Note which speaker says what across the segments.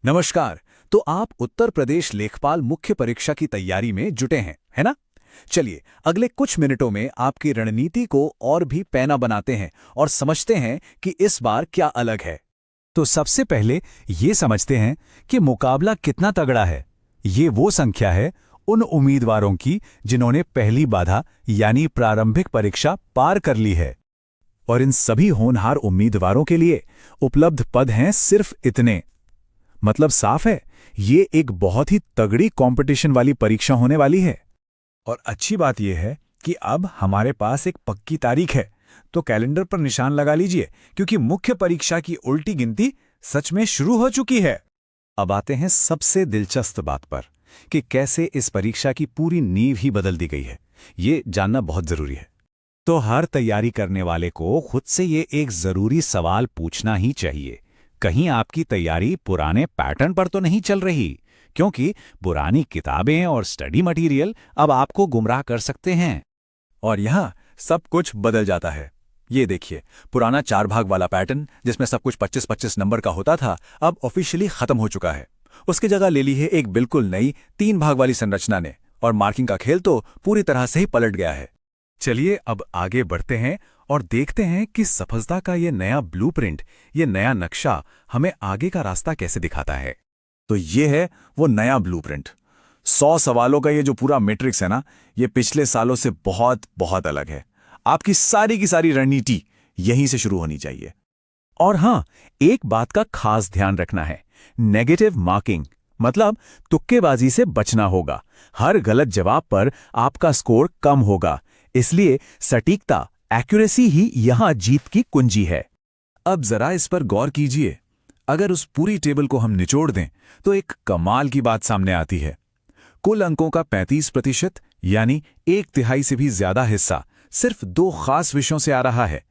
Speaker 1: नमस्कार। तो आप उत्तर प्रदेश लेखपाल मुख्य परीक्षा की तैयारी में जुटे हैं, है ना? चलिए, अगले कुछ मिनटों में आपकी रणनीति को और भी पैना बनाते हैं और समझते हैं कि इस बार क्या अलग है।
Speaker 2: तो सबसे पहले ये समझते हैं कि मुकाबला कितना तगड़ा है। ये वो संख्या है उन उम्मीदवारों की जिन्होंने पहली बाधा यानी प्रारंभिक परीक्षा पार कर ली है।
Speaker 1: और इन सभी होनहार उम्मीदवारों के लिए उपलब्ध पद हैं सिर्फ इतने। मतलब साफ है, ये एक बहुत ही तगड़ी कंपटीशन वाली परीक्षा होने वाली है।
Speaker 2: और अच्छी बात यह है कि अब हमारे पास एक पक्की तारीख है, तो कैलेंडर पर निशान लगा लीजिए, क्योंकि मुख्य परीक्षा की उल्टी गिनती सच में शुरू हो चुकी है।
Speaker 1: अब आते हैं सबसे दिलचस्प बात पर कि कैसे इस परीक्षा की पूरी नींव ही बदल दी गई है। ये जानना बहुत जरूरी है।
Speaker 2: तो हर तैयारी करने वाले को खुद से ये एक जरूरी सवाल पूछना ही चाहिए, कहीं आपकी तैयारी पुराने पैटर्न पर तो नहीं चल रही? क्योंकि पुरानी किताबें और स्टडी मटेरियल अब आपको गुमराह कर सकते हैं।
Speaker 1: और यहाँ सब कुछ बदल जाता है। ये देखिए, पुराना 4 भाग वाला पैटर्न जिसमें सब कुछ 25-25 नंबर का होता था, अब ऑफिशियली खत्म हो चुका है। उसकी जगह ले ली है एक बिल्कुल नई 3 भाग वाली संरचना ने, और मार्किंग का खेल तो पूरी तरह से ही पलट गया है। चलिए अब आगे बढ़ते हैं और देखते हैं कि सफलता का ये नया ब्लूप्रिंट, ये नया नक्शा हमें आगे का रास्ता कैसे दिखाता है। तो ये है वो नया ब्लूप्रिंट। 100 सवालों का ये जो पूरा मैट्रिक्स है ना, ये पिछले सालों से बहुत बहुत अलग है। आपकी सारी की सारी रणनीति यहीं से शुरू होनी चाहिए। और हाँ, एक बात का खास ध्यान रखना है, नेगेटिव मार्किंग, मतलब तुक्केबाजी से बचना होगा। हर गलत जवाब पर आपका स्कोर कम होगा, इसलिए सटीकता, एक्यूरेसी ही यहां जीत की कुंजी है। अब जरा इस पर गौर कीजिए। अगर उस पूरी टेबल को हम निचोड़ दें तो एक कमाल की बात सामने आती है। कुल अंकों का 35% यानी 1/3 से भी ज्यादा हिस्सा सिर्फ 2 खास विषयों से आ रहा है,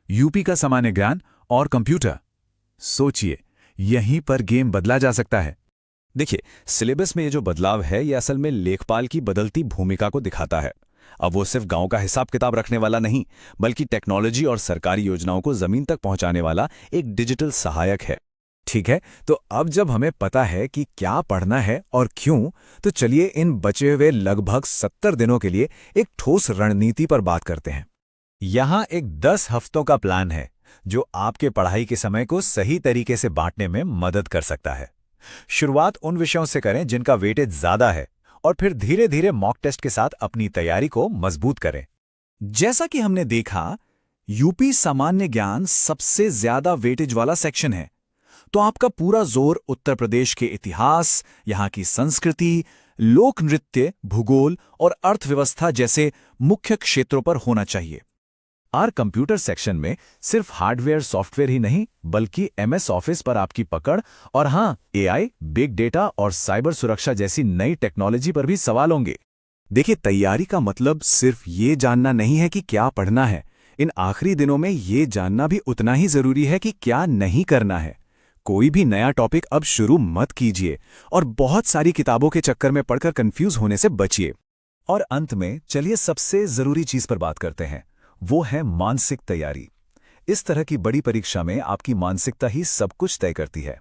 Speaker 1: यूपी का सामान्य ज्ञान और कंप्यूटर। सोचिए, यहीं पर गेम बदला जा सकता है।
Speaker 2: देखिए, सिलेबस में ये जो बदलाव है, ये असल में लेखपाल की बदलती भूमिका को दिखाता है। अब वो सिर्फ गांव का हिसाब किताब रखने वाला नहीं, बल्कि टेक्नोलॉजी और सरकारी योजनाओं को जमीन तक पहुंचाने वाला एक डिजिटल सहायक है।
Speaker 1: ठीक है, तो अब जब हमें पता है कि क्या पढ़ना है और क्यों, तो चलिए इन बचे हुए लगभग 70 दिनों के लिए एक ठोस रणनीति पर बात करते हैं।
Speaker 2: यहाँ एक 10 हफ्तों का प्लान है जो आपके पढ़ाई के समय को सही तरीके से बांटने में मदद कर सकता है। शुरुआत उन विषयों से करें जिनका वेटेज ज्यादा है, और फिर धीरे धीरे मॉक टेस्ट के साथ अपनी तैयारी को मजबूत करें।
Speaker 1: जैसा कि हमने देखा, यूपी सामान्य ज्ञान सबसे ज्यादा वेटेज वाला सेक्शन है, तो आपका पूरा जोर उत्तर प्रदेश के इतिहास, यहाँ की संस्कृति, लोक नृत्य, भूगोल और अर्थव्यवस्था जैसे मुख्य क्षेत्रों पर होना चाहिए। आर कंप्यूटर सेक्शन में सिर्फ हार्डवेयर सॉफ्टवेयर ही नहीं, बल्कि MS ऑफिस पर आपकी पकड़, और हाँ, AI, बिग डेटा और साइबर सुरक्षा जैसी नई टेक्नोलॉजी पर भी सवाल होंगे। देखिए, तैयारी का मतलब सिर्फ ये जानना नहीं है कि क्या पढ़ना है। इन आखिरी दिनों में ये जानना भी उतना ही जरूरी है कि क्या नहीं करना है। कोई भी नया टॉपिक अब शुरू मत कीजिए और बहुत सारी किताबों के चक्कर में पढ़कर कंफ्यूज होने से बचिए। और अंत में चलिए सबसे जरूरी चीज पर बात करते हैं, वो है मानसिक तैयारी। इस तरह की बड़ी परीक्षा में आपकी मानसिकता ही सब कुछ तय करती है।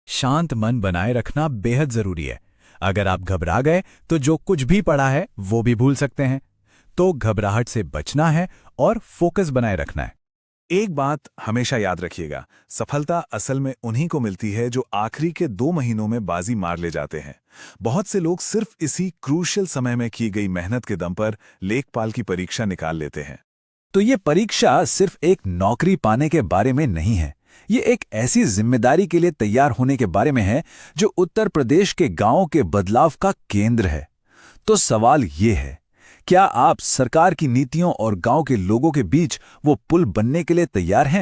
Speaker 1: शांत मन बनाए रखना बेहद जरूरी है। अगर आप घबरा गए तो जो कुछ भी पढ़ा है वो भी भूल सकते हैं। तो घबराहट से बचना है और फोकस बनाए रखना है। एक बात हमेशा याद रखिएगा, सफलता असल में उन्हीं को मिलती है जो आखिरी के 2 महीनों में बाजी मार ले जाते हैं। बहुत से लोग सिर्फ इसी क्रूशियल समय में की गई मेहनत के दम पर लेखपाल की परीक्षा निकाल लेते हैं। तो ये परीक्षा सिर्फ एक नौकरी पाने के बारे में नहीं है, ये एक ऐसी जिम्मेदारी के लिए तैयार होने के बारे में है जो उत्तर प्रदेश के गांवों के बदलाव का केंद्र है। तो सवाल ये है, क्या आप सरकार की नीतियों और गांव के लोगों के बीच वो पुल बनने के लिए तैयार हैं?